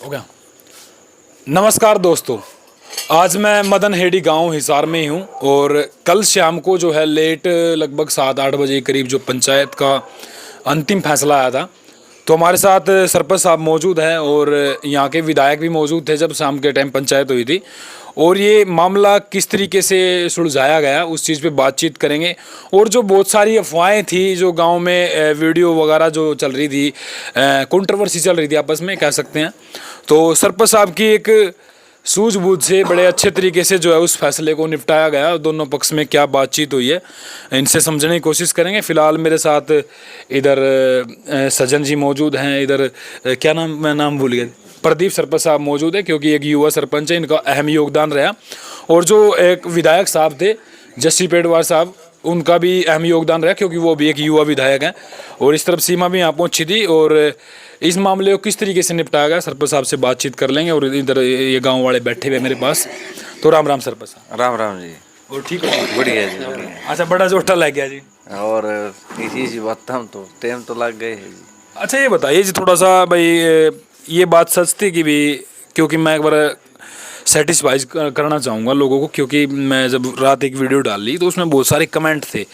हो गया। नमस्कार दोस्तों, आज मैं मदन हेड़ी गांव हिसार में ही हूं और कल शाम को जो है लेट लगभग 7-8 बजे के करीब जो पंचायत का अंतिम फैसला आया था, तो हमारे साथ सरपंच साहब मौजूद हैं और यहाँ के विधायक भी मौजूद थे जब शाम के टाइम पंचायत हुई थी। और ये मामला किस तरीके से सुलझाया गया उस चीज़ पे बातचीत करेंगे। और जो बहुत सारी अफवाहें थी जो गांव में वीडियो वगैरह जो चल रही थी, कंट्रोवर्सी चल रही थी आपस में कह सकते हैं, तो सरपंच साहब की एक सूझबूझ से बड़े अच्छे तरीके से जो है उस फैसले को निपटाया गया। दोनों पक्ष में क्या बातचीत हुई है इनसे समझने की कोशिश करेंगे। फिलहाल मेरे साथ इधर सज्जन जी मौजूद हैं, इधर क्या नाम, मैं नाम भूल गया, प्रदीप सरपंच साहब मौजूद है क्योंकि एक युवा सरपंच है, इनका अहम योगदान रहा। और जो एक विधायक साहब थे जस्सी पेडवार साहब, उनका भी अहम योगदान रहा क्योंकि वो भी एक युवा विधायक हैं। और इस तरफ सीमा भी यहाँ पहुँची थी और इस मामले को किस तरीके से निपटाया गया सरपंच साहब से बातचीत कर लेंगे। और इधर ये गांव वाले बैठे हुए मेरे पास, तो राम राम सरपंच साहब। राम राम जी। और ठीक है, बढ़िया जी, बढ़िया। अच्छा, बड़ा जोटा लग गया जी। और इसी बात हम तो टाइम तो लग गए है जी। अच्छा ये बताइए जी थोड़ा सा भाई, ये बात सच थी कि भी, क्योंकि मैं एक बार सेटिस्फाइज करना चाहूँगा लोगों को, क्योंकि मैं जब रात एक वीडियो डाल ली तो उसमें बहुत सारे कमेंट थे,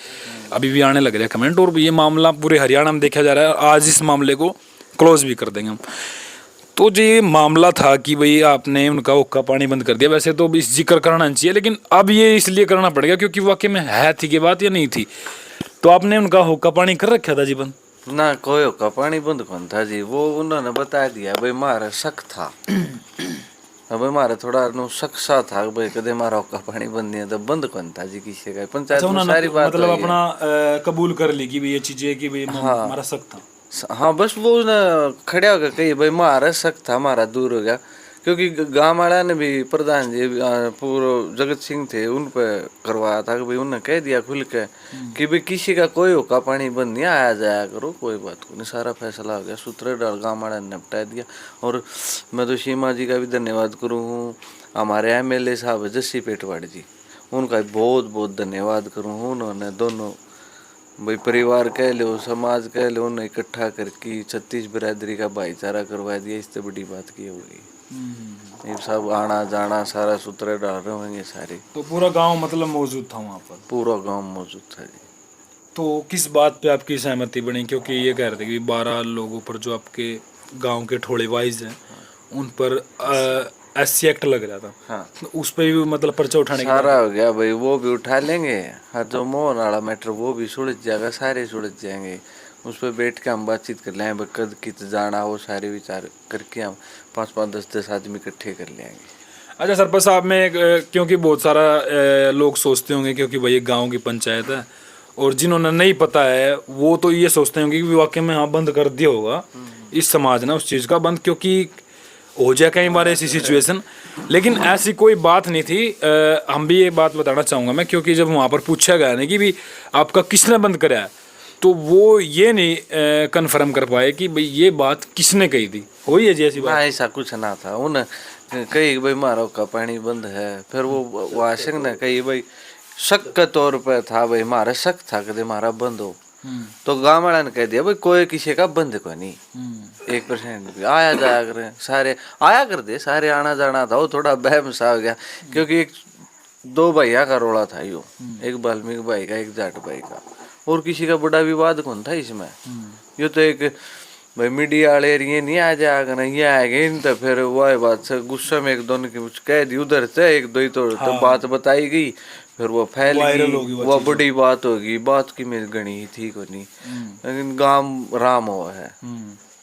अभी भी आने लग रहे हैं कमेंट, और ये मामला पूरे हरियाणा में देखा जा रहा है। आज इस मामले को क्लोज भी कर देंगे हम। तो जो ये मामला था कि भाई आपने उनका हुक्का पानी बंद कर दिया, वैसे तो इस जिक्र करना नहीं चाहिए, लेकिन अब ये इसलिए करना पड़ेगा क्योंकि वाकई में है थी कि बात या नहीं थी। तो आपने उनका हुक्का पानी कर रखा था जी बंद? ना, कोई हुक्का पानी बंद कौन था जी, वो उन्होंने बता दिया भाई मारा शक था। भाई मारा थोड़ा शक सा था भाई, कदे मारा हुक्का पानी बंद नहीं है तो बंद कौन था जी किसी का। पंचायत में सारी बात मतलब अपना कबूल कर ली कि भाई ये चीजें कि भाई हमारा शक था। हाँ, बस वो खड़ा हो गया कही भाई मारा शक था, हमारा दूर हो गया। क्योंकि गाँव वाला ने भी, प्रधान जी पूरा जगत सिंह थे, उन पे करवाया था कि भाई उन्होंने कह दिया खुल के कि भाई किसी का कोई हुक्का पानी बंद नहीं, आया जाया करो, कोई बात को नहीं। सारा फैसला हो गया, सूत्र डाल गाँव वाला ने निपटा दिया। और मैं तो सीमा जी का भी धन्यवाद करूँ हूँ, हमारे MLA साहब जस्सी पेटवाड़ जी, उनका बहुत बहुत धन्यवाद करूँ हूँ। उन्होंने दोनों भाई परिवार कह लो, समाज कह लो, उन्हें इकट्ठा करके 36 बिरादरी का भाईचारा करवा दिया। इससे बड़ी बात की होगी। ये सब आना जाना सारा सूत्र डाल रहे होंगे सारे। तो पूरा गांव मतलब मौजूद था वहाँ पर? पूरा गांव मौजूद था जी। तो किस बात पे आपकी सहमति बनी? क्योंकि ये कह रहे थे कि 12 लोगों पर जो आपके गांव के ठोड़े वाइज हैं उन पर SC एक्ट लग रहा था। हाँ, तो उस पर भी मतलब पर्चा उठाने सारा हो गया भाई, वो भी उठा लेंगे। हर जो मोहन वाला मैटर वो भी सुलझ जाएगा, सारे सुलझ जाएंगे। उस पर बैठ के हम बातचीत कर लेंगे, कद कित जाना, वो सारे विचार करके हम 5-5, 10-10 आदमी इकट्ठे कर लेंगे। अच्छा सरपंच साहब में क्योंकि बहुत सारा लोग सोचते होंगे क्योंकि भाई एक गाँव की पंचायत है, और जिन्होंने नहीं पता है वो तो ये सोचते होंगे कि वाकई में हाँ बंद कर दिया होगा इस समाज ने उस चीज़ का बंद, क्योंकि हो जाए कई बार ऐसी सिचुएशन। लेकिन ऐसी कोई बात नहीं थी। हम भी ये बात बताना चाहूँगा मैं, क्योंकि जब वहाँ पर पूछा गया ना कि भी आपका किसने बंद कराया, तो वो ये नहीं कन्फर्म कर पाए कि भाई ये बात किसने कही थी। वही है जी ऐसी बात? ऐसा कुछ ना था। उन कही भाई मारो का पानी बंद है, फिर वो वाशिंग ने कही भाई शक के तौर पर था, भाई हमारा शक था कदे हमारा बंद हो। तो गाँव वाला ने कह दिया भाई कोई किसी का बंद को नहीं, 1% भी आया जाया करे, सारे आया कर दे, सारे आना जाना था। वो थोड़ा बहम सा हो गया क्योंकि एक 2 भैया का रोड़ा था यो, एक वाल्मीकि भाई का, एक जाट भाई का, और किसी का बड़ा विवाद कौन था इसमें। ये तो एक भाई मीडिया वाले ये नहीं आ जाएगा ना, ये आएंगे इन तो फिर वह बात से गुस्से में एक दोनों की कह दी, उधर से एक दो ही तो बात बताई गई, फिर वो फैल गई, वो बड़ी बात होगी। बात की मेरी गणी थी को नहीं, लेकिन गांव राम हुआ है,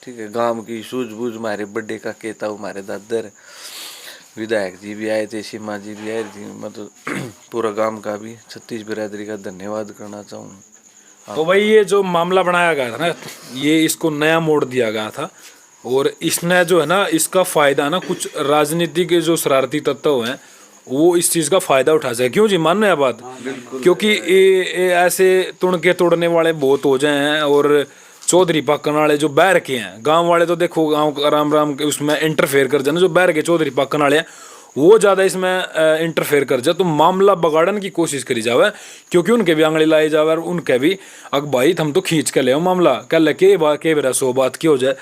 ठीक है। गांव की सूझबूझ हमारे बड़े का कहता हूँ, हमारे दादर विधायक जी भी आए थे, सीमा जी भी आए थी, मतलब पूरा गांव का भी 36 बिरादरी का धन्यवाद करना चाहूँ। तो भाई ये जो मामला बनाया गया था ना, ये इसको नया मोड़ दिया गया था, और इसने जो है ना इसका फायदा ना कुछ राजनीति के जो शरारती तत्व हैं वो इस चीज़ का फायदा उठा सके। क्यों जी, मान रहे हैं बात? क्योंकि ये ऐसे तुड़के तोड़ने वाले बहुत हो जाए हैं, और चौधरी पाकन वाले जो बैर के हैं, गांव वाले तो देखो गांव राम राम के उसमें इंटरफेयर कर जाना, जो बैर के चौधरी पाकन वाले हैं वो ज़्यादा इसमें इंटरफेयर कर जाए तो मामला बगाड़ने की कोशिश करी जावे, क्योंकि उनके भी आंगली लाई जावे और उनके भी अग भाई हम तो खींच के ले मामला कल के बात के बेरा 100 बात की हो जाए,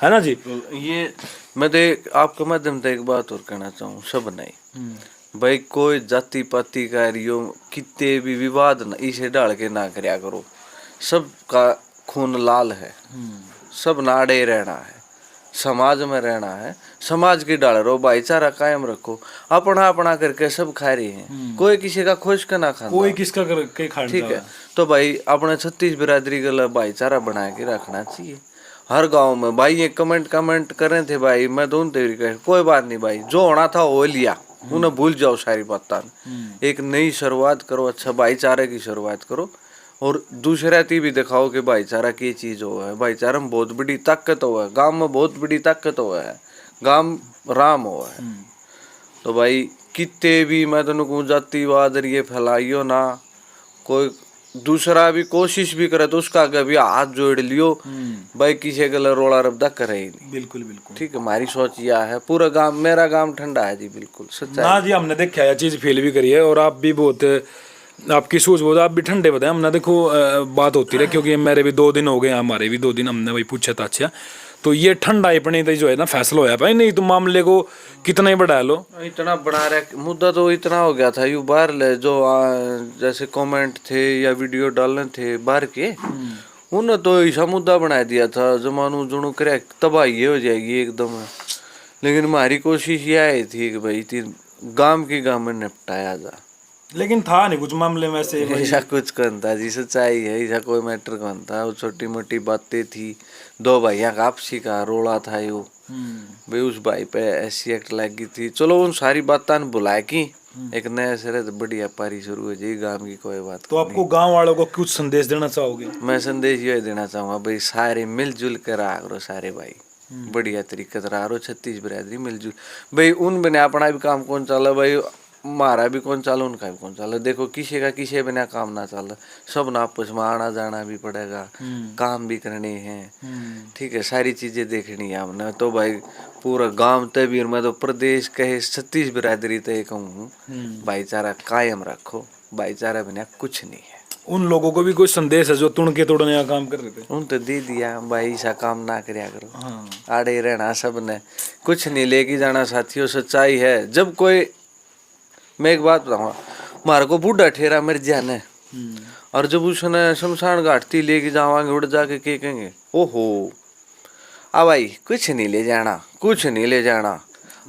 है ना जी। ये मैं तो आपके माध्यम से एक बात और कहना चाहूँ, सब नहीं भाई, कोई जाति पाति का रियो कितने भी विवाद ना इसे डाल के ना करया करो। सबका खून लाल है, सब नाड़े रहना है, समाज में रहना है, समाज की डाल रहो, भाईचारा कायम रखो, अपना अपना करके सब खा रहे हैं, कोई किसी का खोज का ना खाता, कोई किसका करके खा। ठीक है। तो भाई अपने 36 बिरादरी का भाईचारा बना के रखना चाहिए हर गांव में। भाई ये कमेंट कर रहे थे भाई, मैं दोनों तरीके, कोई बात नहीं भाई, जो होना था वो लिया, उन्हें भूल जाओ सारी बातें, एक नई शुरुआत करो, अच्छा भाईचारे की शुरुआत करो, और दूसरा ती भी दिखाओ कि भाईचारा की चीज हो है। भाईचारा में बहुत बड़ी ताकत हो है, गांव में बहुत बड़ी ताकत हो है, गांव राम हो है। तो भाई कितने भी मैं तेन कहूँ जातिवाद ये फैलाइयो ना, कोई दूसरा भी कोशिश भी करे तो उसका आगे भी हाथ जोड़ लियो भाई, किसी गला रोला रब्दा करे ही नहीं। बिल्कुल बिल्कुल ठीक है, हमारी सोच यह है, पूरा गांव, मेरा गांव ठंडा है जी, बिल्कुल सच्चाई। ना जी, हमने देखा है चीज फील भी करी है, और आप भी बहुत, आपकी सोच बहुत, आप भी ठंडे बताए। हमने देखो बात होती रही, क्योंकि मेरे भी 2 दिन हो गए, हमारे भी 2 दिन, हमने वही पूछा था। अच्छा, तो ये ठंडा अपने जो है ना फैसला होया भाई, नहीं तो मामले को कितना ही बढ़ा लो, इतना बना रहा मुद्दा तो इतना हो गया था, यू बाहर ले जो जैसे कमेंट थे या वीडियो डालने थे बाहर के, उन्होंने तो ऐसा मुद्दा बना दिया था जमानू जुनू करे तबाही हो जाएगी एकदम। लेकिन हमारी कोशिश यह थी कि भाई गांव की गांव में निपटाया जा, लेकिन था नहीं कुछ मामले में ऐसे। ऐसा कुछ कौन था जी, सच्चाई है, ऐसा कोई मैटर कौन था, वो छोटी मोटी बातें थी, 2 भाइयों का आपसी का रोला था यो भाई, उस भाई पे ऐसी एक्ट लगी थी। चलो उन सारी बातें बुलाए की एक नया सिरे से बढ़िया पारी शुरू हो जाएगी गांव की, कोई बात। तो आपको गांव वालों को कुछ संदेश देना चाहोगे? मैं संदेश ये देना चाहूंगा भाई, सारे मिलजुल कर रहा करो, सारे भाई बढ़िया तरीके से रहा, 36 बिरादरी मिलजुल भाई, उन बिना अपना भी काम कौन चला भाई, हमारा भी कौन चालो, उनका भी कौन चालो। देखो किसी का किसी बिना काम ना चल, सब ना आपस में आना जाना भी पड़ेगा, काम भी करने हैं, ठीक है, सारी चीजें देखनी है हमने। तो भाई पूरा गांव तबीर में तो प्रदेश कहे 36 बिरादरी तय कहूँ, भाईचारा कायम रखो, भाईचारा बिना कुछ नहीं है। उन लोगों को भी कोई संदेश है जो तुड़के तोड़ने का काम कर रहे थे? उन तो दे दिया भाई, ऐसा काम ना करया करो, हाँ। आड़े रहना, सब ने कुछ नहीं लेके जाना साथियों, सच्चाई है। जब कोई, मैं एक बात बताऊंगा, हमारे को बूढ़ा ठेरा मर जाने, और जब उसने शमशान घाटी लेके जावांगे, उड़ जाके के कहेंगे ओहो आ भाई कुछ नहीं ले जाना, कुछ नहीं ले जाना,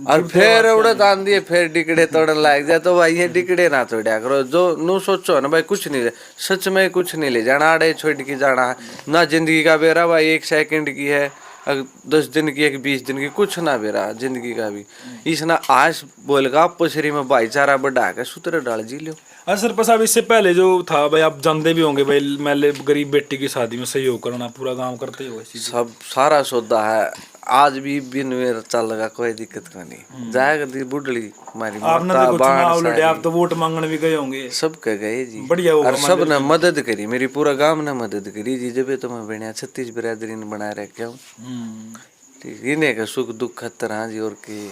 और फिर उड़े तान दिए, फिर डिकड़े तोड़न लाग जाए। तो भाई ये डिकड़े ना तोड़ा करो, जो नू सोचो ना भाई कुछ नहीं ले, सच में कुछ नहीं ले जाना, आड़े छोड़ के जाना है ना, जिंदगी का बेरा भाई 1 सेकंड की है, 10 दिन की, 20 दिन की, कुछ ना बेरा जिंदगी का भी। इसना आज बोलगा पसरी में भाईचारा बढ़ा के सूत्र डाल जी लो। सर साहब, इससे पहले जो था भाई, आप जानते भी होंगे भाई, मैंने गरीब बेटी की शादी में सहयोग करना, पूरा गांव करते हो सब सारा सौदा है, आज भी बिन में चल लगा, कोई दिक्कत का नहीं, जाएगा दी बुढ़ली हमारी, आपने तो चुनाव लड़े, आप तो वोट मांगने भी गए होंगे, सब कह गए जी, बढ़िया होगा, और सब ने मदद करी, मेरी पूरा गांव ने मदद करी जी, जब तो मैं बढ़िया 36 बिरादरी ने बना रखे हूँ, ठीक, इन्हें का सुख दुख खतर हाँ जी, और के।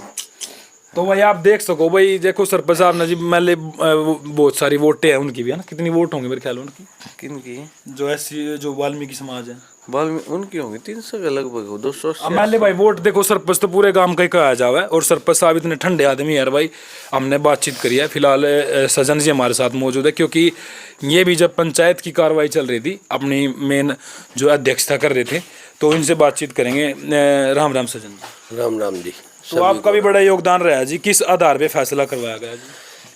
तो भाई आप देख सको भाई, देखो सरपंच साहब ने जी मैंने बहुत सारी वोटें हैं उनकी भी, है ना, कितनी वोट होंगे मेरे ख्याल उनकी, किनकी? जो ऐसी जो वाल्मीकि समाज है, उनकी होंगी 300 के लगभग, 200। मैंने भाई वोट देखो, सरपंच तो पूरे गांव का ही कहा जावा है, और सरपंच साहब इतने ठंडे आदमी यार भाई, हमने बातचीत करी है। फिलहाल सजन जी हमारे साथ मौजूद है, क्योंकि ये भी जब पंचायत की कार्रवाई चल रही थी, अपनी मेन जो अध्यक्षता कर रहे थे, तो इनसे बातचीत करेंगे। राम राम सजन जी। राम राम जी। तो आपका भी बड़ा योगदान रहा है जी, किस आधार पे फैसला करवाया गया जी?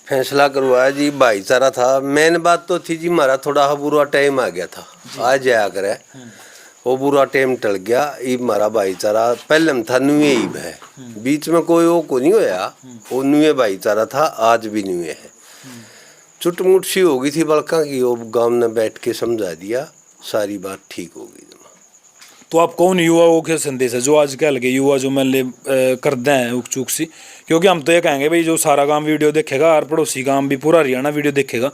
फैसला करवाया जी, भाईचारा था, मेन बात तो थी जी, हमारा थोड़ा बुरा टाइम आ गया था, आज जाया करे, वो बुरा टाइम टल गया, ये हमारा भाईचारा पहले में था नुए ही है, बीच में कोई वो को नहीं होया, वो नुए भाईचारा था, आज भी नुए है। चुटमुट सी हो गई थी बल्कि की, वो गांव ने बैठ के समझा दिया, सारी बात ठीक हो गई। तो आप कौन युवाओं के संदेश है, जो आजकल के युवा जो मैंने करते हैं उक चूक सी, क्योंकि हम तो ये कहेंगे भाई, जो सारा गांव वीडियो देखेगा और पड़ोसी गांव भी पूरा हरियाणा वीडियो देखेगा,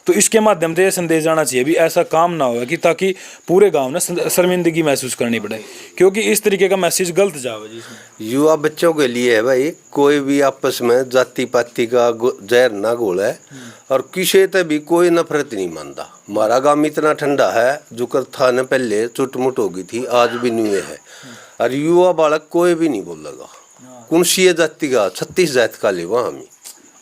तो इसके माध्यम से ये संदेश जाना चाहिए भी ऐसा काम ना हो, कि ताकि पूरे गांव ने शर्मिंदगी महसूस करनी पड़े, क्योंकि इस तरीके का मैसेज गलत जावे जी इसमें। युवा बच्चों के लिए है भाई, कोई भी आपस में जाति पाति का जहर ना घोले, और किसी से भी कोई नफरत नहीं मानता। हमारा गांव इतना ठंडा है, जो कर था न पहले चुटमुट हो गई थी, आज भी नुए है, और युवा बालक कोई भी नहीं बोलेगा, कुंशी जाति का 36 जात का लेवा हमें।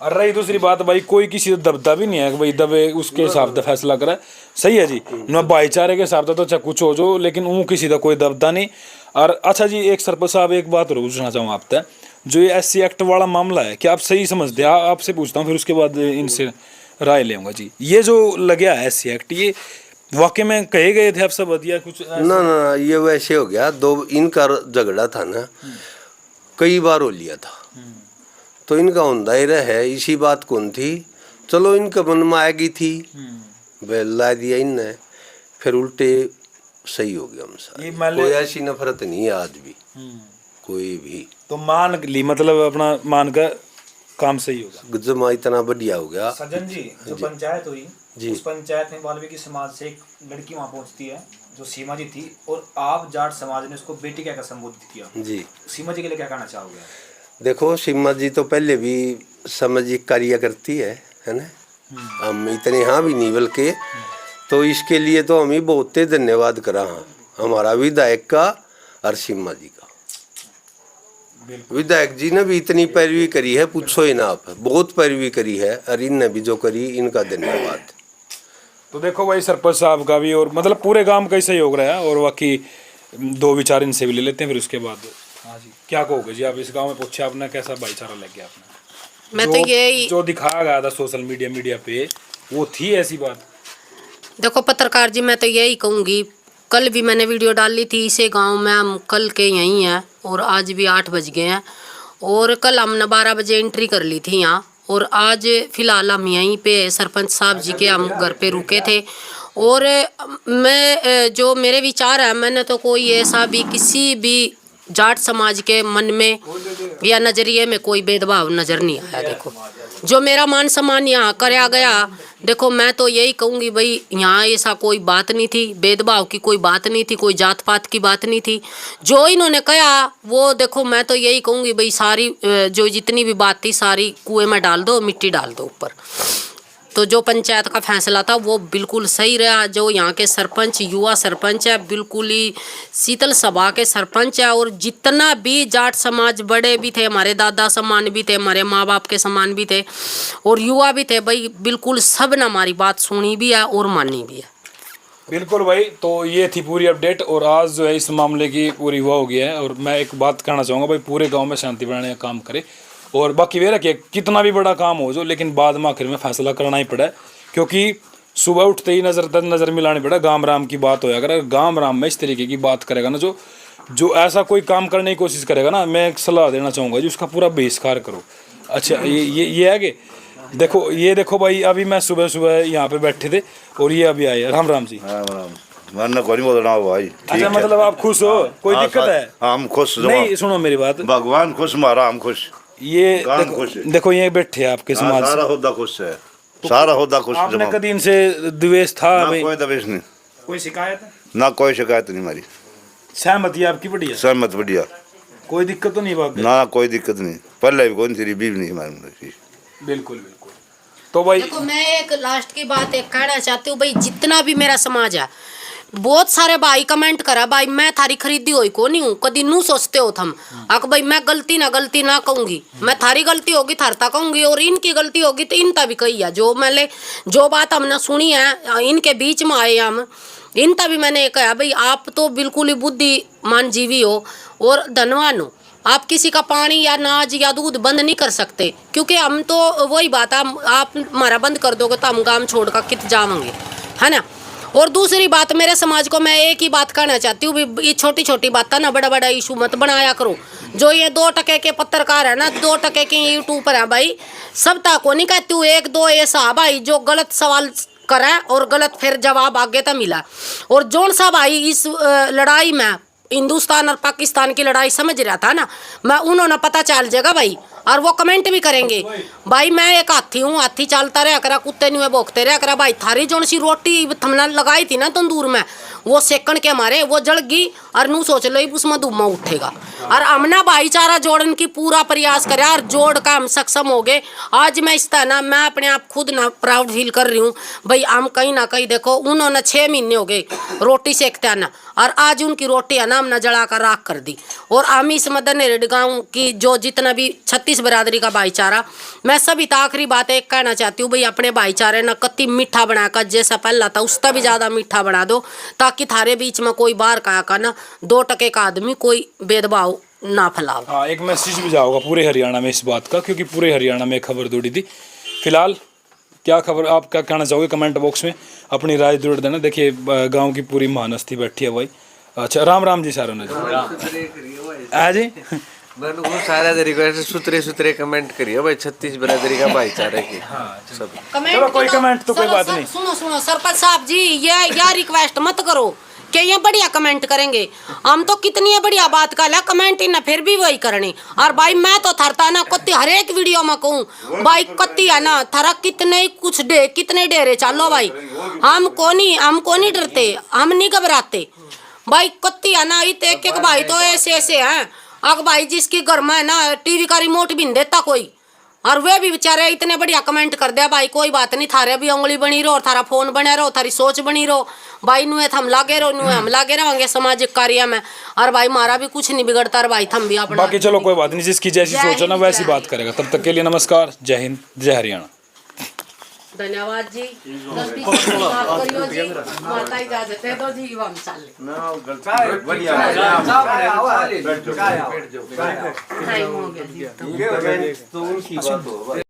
और रही दूसरी बात भाई, कोई किसी का दबदा भी नहीं है कि भाई दबे उसके हिसाब से फैसला करे। सही है जी, ना भाईचारे के हिसाब से तो चाहे कुछ हो जो, लेकिन वो किसी का कोई दबदा नहीं। और अच्छा जी, एक सरपंच साहब एक बात और पूछना चाहूँ आपसे, जो ये SC एक्ट वाला मामला है, क्या आप सही समझते हैं? आपसे पूछता हूँ, फिर उसके बाद इनसे राय लेंगे जी। ये जो लगे है SC एक्ट, ये वाकई में कहे गए थे आप सब या कुछ ना ना ना, ये वैसे हो गया, दो इनका झगड़ा था ना, कई बार हो लिया था, तो इनका दायरा है इसी बात कौन थी, चलो इनका मन में आएगी थी, ला दिया इनने, फिर उल्टे सही हो गया हमसे। कोई ऐसी नफरत नहीं है आज भी, कोई भी तो मान ली, मतलब अपना मान का काम सही होगा, जमा इतना बढ़िया हो गया। सज्जन जी, जो पंचायत हुई जी। उस पंचायत में वाल्मीकि समाज से एक लड़की वहाँ पहुँचती है जो सीमा जी थी, और आप जाट समाज ने उसको बेटी कहकर संबोधित किया जी, सीमा जी के लिए क्या कहना चाहोगे? देखो सीमा जी तो पहले भी सामाजिक कार्य करती है ना, हम इतने हाँ भी नहीं, बल्कि तो इसके लिए तो हम ही बहुत धन्यवाद करा हाँ, हमारा विधायक का और सीमा जी का। विधायक जी ने भी इतनी पैरवी करी है, पूछो ही ना आप, बहुत पैरवी करी है, और इनने भी जो करी, इनका धन्यवाद। तो देखो भाई, सरपंच साहब का भी और मतलब पूरे गांव का ही सहयोग रहा है, और बाकी दो विचार इनसे भी ले लेते हैं, फिर उसके बाद हाँ जी क्या कहोगे जी आप? इस गांव में पूछे आपने, कैसा भाईचारा लग गया आपने? मैं तो ये जो दिखाया गया था सोशल मीडिया पे, वो थी ऐसी बात? देखो पत्रकार जी, मैं तो यही कहूँगी, कल भी मैंने वीडियो डाली थी इसे गांव में, हम कल के यहीं हैं, और आज भी 8 बज गए हैं, और कल हमने 12 बजे एंट्री कर ली थी यहाँ, और आज फिलहाल हम यहीं पे सरपंच साहब जी के हम घर पे रुके थे। और मैं जो मेरे विचार है, मैंने तो कोई ऐसा भी किसी भी जाट समाज के मन में या नज़रिए में कोई भेदभाव नज़र नहीं आया। देखो जो मेरा मान सम्मान यहाँ कराया गया, देखो मैं तो यही कहूँगी भाई, यहाँ ऐसा कोई बात नहीं थी, भेदभाव की कोई बात नहीं थी, कोई जात पात की बात नहीं थी। जो इन्होंने कहा वो देखो, मैं तो यही कहूँगी भाई, सारी जो जितनी भी बात थी सारी कुएं में डाल दो, मिट्टी डाल दो ऊपर। तो जो पंचायत का फैसला था वो बिल्कुल सही रहा। जो यहाँ के सरपंच, युवा सरपंच है, बिल्कुल ही शीतल सभा के सरपंच है, और जितना भी जाट समाज बड़े भी थे, हमारे दादा समान भी थे, हमारे माँ बाप के समान भी थे, और युवा भी थे भाई, बिल्कुल सब ने हमारी बात सुनी भी है और मानी भी है। बिल्कुल भाई, तो ये थी पूरी अपडेट, और आज जो है इस मामले की पूरी हुआ हो गया है। और मैं एक बात कहना चाहूँगा भाई, पूरे गाँव में शांति बनाने का काम करे, और बाकी वे रखिए कितना भी बड़ा काम हो जो, लेकिन बाद में आखिर में फैसला करना ही पड़ा, क्योंकि सुबह उठते ही नज़र मिलानी पड़ा। गाम राम की बात हो, अगर गाम राम में इस तरीके की बात करेगा ना, जो ऐसा कोई काम करने की कोशिश करेगा ना, मैं एक सलाह देना चाहूँगा जी, उसका पूरा बहिष्कार करो। अच्छा ये है कि देखो भाई, अभी मैं सुबह यहाँ पे बैठे थे, और ये अभी आए। राम राम जी। मन कोई बोलना भाई। अच्छा, मतलब आप खुश हो? कोई दिक्कत है? हम खुश नहीं, सुनो मेरी बात, भगवान खुश, मारा हम खुश। ये देखो ये बैठे आपके समाज, सारा होदा खुश है, सारा होदा खुश। आपने कभी इनसे द्वेष था? कोई द्वेष नहीं, कोई शिकायत? ना कोई शिकायत नहीं, हमारी सहमति आपकी बढ़िया? सहमत बढ़िया, कोई दिक्कत तो नहीं बात? ना कोई दिक्कत नहीं, पहले भी कोई थी भी नहीं हमारे। बिल्कुल बिल्कुल। तो भाई देखो मैं एक लास्ट की बात एक कहना चाहती हूँ भाई, जितना भी मेरा समाज है, बहुत सारे भाई कमेंट करा भाई, मैं थारी खरीदी हुई को नहीं हूँ, कभी नू सोचते हो थम अक भाई, मैं गलती ना कहूंगी, मैं थारी गलती होगी थारता कहूंगी, और इनकी गलती होगी तो इनता भी कही है। जो बात हमने सुनी है, इनके बीच में आए हम, इनता भी मैंने कहा भाई, आप तो बिल्कुल ही बुद्धिमान जीवी हो और धनवान हो, आप किसी का पानी या अनाज या दूध बंद नहीं कर सकते, क्योंकि हम तो वही बात है, आप हमारा बंद कर दोगे तो हम गांव छोड़ कर कित जाएंगे, है ना। और दूसरी बात, मेरे समाज को मैं एक ही बात कहना चाहती हूँ, ये छोटी छोटी बातें ना बड़ा बड़ा इशू मत बनाया करो। जो ये 2 टके के पत्रकार है ना, 2 टके के यूट्यूबर है भाई, सब तक को नहीं कहती हूँ, 1-2 ऐसा भाई जो गलत सवाल करा और गलत फिर जवाब आगे तक मिला, और जोन सा भाई इस लड़ाई में हिंदुस्तान और पाकिस्तान की लड़ाई समझ रहा था ना, मैं उन्होंने पता चल जाएगा भाई, और वो कमेंट भी करेंगे भाई, मैं एक हाथी हूँ, हाथी चलता रहा करा, कुत्ते नहीं भोगते रहा करा भाई, थारी जोन सी रोटी थमना लगाई थी ना तंदूर में, वो सेकंड के मारे वो जल गई और नू सोच लो उसमें धुआं उठेगा। और हमने भाईचारा जोड़ने की पूरा प्रयास करे और जोड़ का हम सक्षम हो गए। आज मैं इस तरह ना मैं अपने आप खुद ना प्राउड फील कर रही हूँ भाई। हम कहीं ना कहीं देखो उन्होंने 6 महीने हो गए रोटी सेकते आना और आज उनकी रोटी है ना हमने जला कर राख कर दी। और हम इस मदन हेड़ी गाँव की जो जितना भी 36 बिरादरी का भाईचारा, मैं सभी तो आखिरी बात एक कहना चाहती हूँ भाई अपने भाईचारे ना कत्ती मीठा बनाकर जैसा पहला था उसका भी ज़्यादा मीठा बना दो, ताकि थारे बीच में कोई बाहर का ना 2 टके का आदमी कोई भेदभाव ना फैलाओ। हाँ, एक मैसेज भी जाओगा पूरे हरियाणा में इस बात का, क्योंकि पूरे हरियाणा में खबर दौड़ी थी। फिलहाल क्या खबर, आप क्या कहना चाहोगे कमेंट बॉक्स में अपनी राय जरूर देना। देखिए गांव की पूरी महानस्ती बैठी है भाई। अच्छा, राम राम जी सारों ने जी वो सारा रिक्वेस्ट सुतरे कमेंट करिए भाई 36 बिरादरी का भाईचारे की सब। चलो कोई कमेंट तो कोई बात नहीं। सुनो सरपंच साहब जी, ये रिक्वेस्ट मत करो कि ये बढ़िया कमेंट करेंगे। हम तो कितनी बढ़िया बात कर ला कमेंट ही ना फिर भी वही करनी। और भाई मैं तो थरता ना कत्ती हर एक वीडियो में कहूँ भाई कत्ती है ना थरा कितने डेरे चालो भाई। हम को नहीं डरते, हम नहीं घबराते भाई। कत्ती है ना एक भाई तो ऐसे हैं अग भाई जिसकी घर में है ना टीवी का रिमोट भी नहीं देता कोई, और वे भी बेचारे इतने बढ़िया कमेंट कर दिया भाई कोई बात नहीं थारे भी उंगली बनी रहो और थारा फोन बने रहो, थारी सोच बनी रहो भाई। नुए हम लागे रहोगे सामाजिक कार्य में। और भाई मारा भी कुछ नहीं बिगड़ता और भाई हम भी अपना। बाकी चलो कोई बात नहीं, जिसकी जैसी सोच है ना वैसी बात करेगा। तब तक के लिए नमस्कार, जय हिंद, जय हरियाणा। धन्यवाद जी। 10-20 मिनट बात करियो जी, माता इजाजत दे दो जी, हम चले। टाइम हो गया जी।